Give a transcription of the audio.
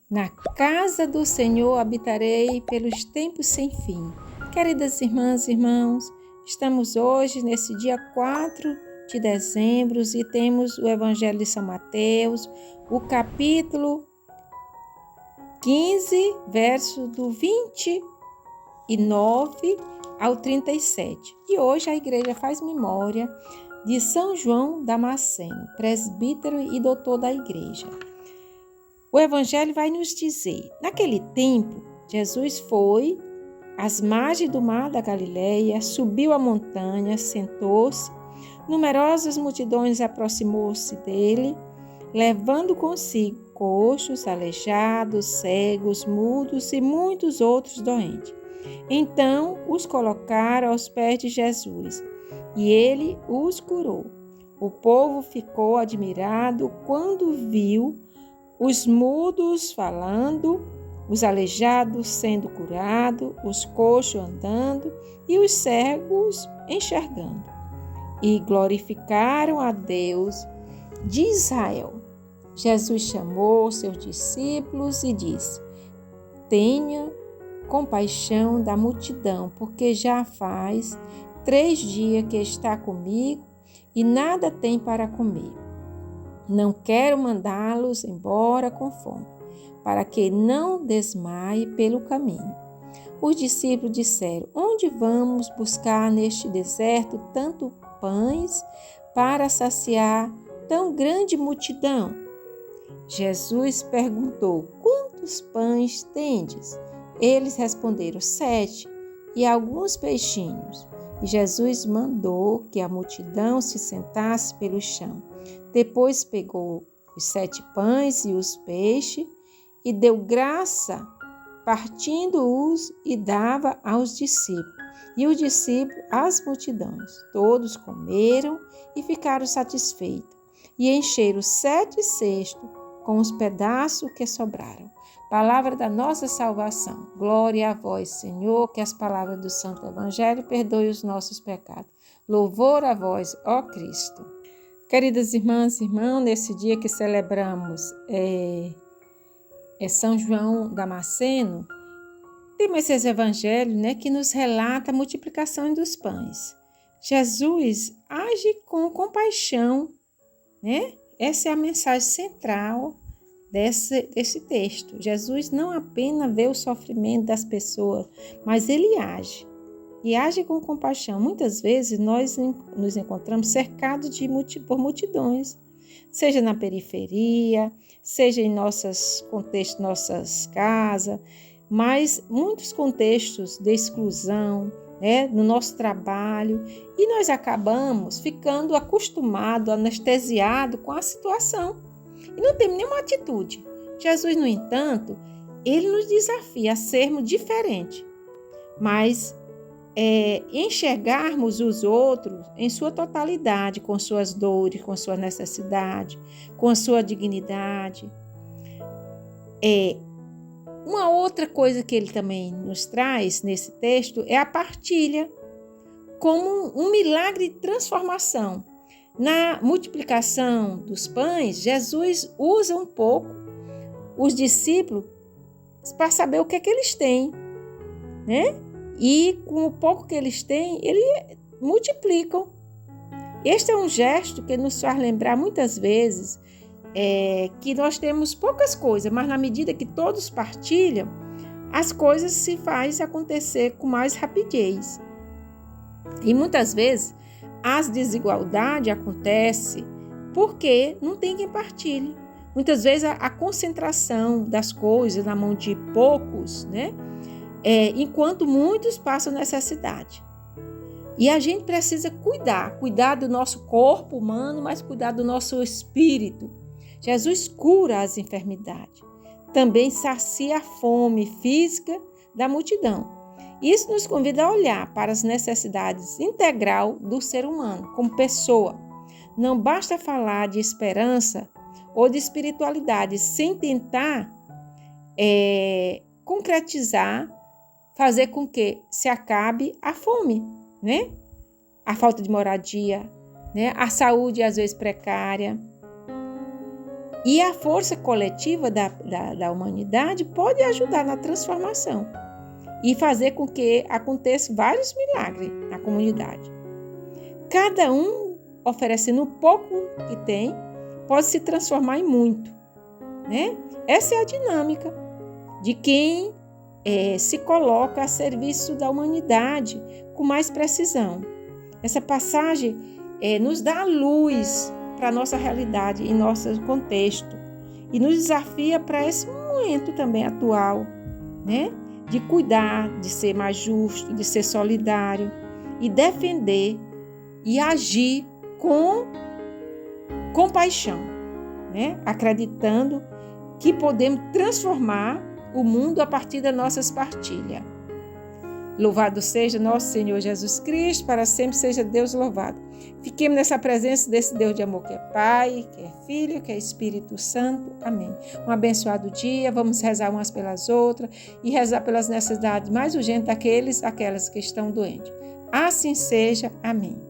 Na casa do Senhor habitarei pelos tempos sem fim. Queridas irmãs e irmãos, estamos hoje nesse dia 4 de dezembro e temos o Evangelho de São Mateus, o capítulo 15, verso do 29 ao 37. E hoje a igreja faz memória de São João Damasceno, presbítero e doutor da igreja. O Evangelho vai nos dizer, naquele tempo, Jesus foi às margens do mar da Galileia, subiu a montanha, sentou-se, numerosas multidões aproximou-se dele, levando consigo coxos, aleijados, cegos, mudos e muitos outros doentes. Então os colocaram aos pés de Jesus, e ele os curou. O povo ficou admirado quando viu os mudos falando, os aleijados sendo curados, os coxos andando e os cegos enxergando. E glorificaram a Deus de Israel. Jesus chamou seus discípulos e disse: tenha compaixão da multidão, porque já faz 3 dias que está comigo e nada tem para comer. Não quero mandá-los embora com fome, para que não desmaie pelo caminho. Os discípulos disseram: onde vamos buscar neste deserto tanto pães para saciar tão grande multidão? Jesus perguntou: quantos pães tendes? Eles responderam: 7, e alguns peixinhos. E Jesus mandou que a multidão se sentasse pelo chão. Depois pegou os 7 pães e os peixes e deu graça, partindo-os e dava aos discípulos. E os discípulos às multidões. Todos comeram e ficaram satisfeitos. E encheram 7 cestos com os pedaços que sobraram. Palavra da nossa salvação. Glória a vós, Senhor, que as palavras do Santo Evangelho perdoem os nossos pecados. Louvor a vós, ó Cristo. Queridas irmãs e irmãos, nesse dia que celebramos São João Damasceno, temos esse evangelho, que nos relata a multiplicação dos pães. Jesus age com compaixão, Essa é a mensagem central desse texto. Jesus não apenas vê o sofrimento das pessoas, mas ele age. E age com compaixão. Muitas vezes nós nos encontramos cercados por multidões, seja na periferia, seja em nossos contextos, nossas casas, mas muitos contextos de exclusão, no nosso trabalho, e nós acabamos ficando acostumados, anestesiados com a situação e não temos nenhuma atitude. Jesus, no entanto, ele nos desafia a sermos diferentes, mas enxergarmos os outros em sua totalidade, com suas dores, com sua necessidade, com a sua dignidade. Uma outra coisa que ele também nos traz nesse texto é a partilha, como um milagre de transformação. Na multiplicação dos pães, Jesus usa um pouco os discípulos para saber o que é que eles têm, E com o pouco que eles têm, eles multiplicam. Este é um gesto que nos faz lembrar muitas vezes que nós temos poucas coisas, mas na medida que todos partilham, as coisas se fazem acontecer com mais rapidez. E muitas vezes as desigualdades acontecem porque não tem quem partilhe. Muitas vezes a concentração das coisas na mão de poucos, enquanto muitos passam necessidade. E a gente precisa cuidar do nosso corpo humano, mas cuidar do nosso espírito. Jesus cura as enfermidades, também sacia a fome física da multidão. Isso nos convida a olhar para as necessidades integral do ser humano, como pessoa. Não basta falar de esperança ou de espiritualidade sem tentar concretizar, fazer com que se acabe a fome, A falta de moradia, A saúde às vezes precária. E a força coletiva da humanidade pode ajudar na transformação e fazer com que aconteçam vários milagres na comunidade. Cada um, oferecendo o pouco que tem, pode se transformar em muito, né? Essa é a dinâmica de quem se coloca a serviço da humanidade com mais precisão. Essa passagem nos dá a luz para a nossa realidade e nosso contexto e nos desafia para esse momento também atual, né? De cuidar, de ser mais justo, de ser solidário e defender e agir com compaixão, né? Acreditando que podemos transformar o mundo a partir das nossas partilhas. Louvado seja nosso Senhor Jesus Cristo, para sempre seja Deus louvado. Fiquemos nessa presença desse Deus de amor que é Pai, que é Filho, que é Espírito Santo. Amém. Um abençoado dia, vamos rezar umas pelas outras e rezar pelas necessidades mais urgentes daquelas que estão doentes. Assim seja. Amém.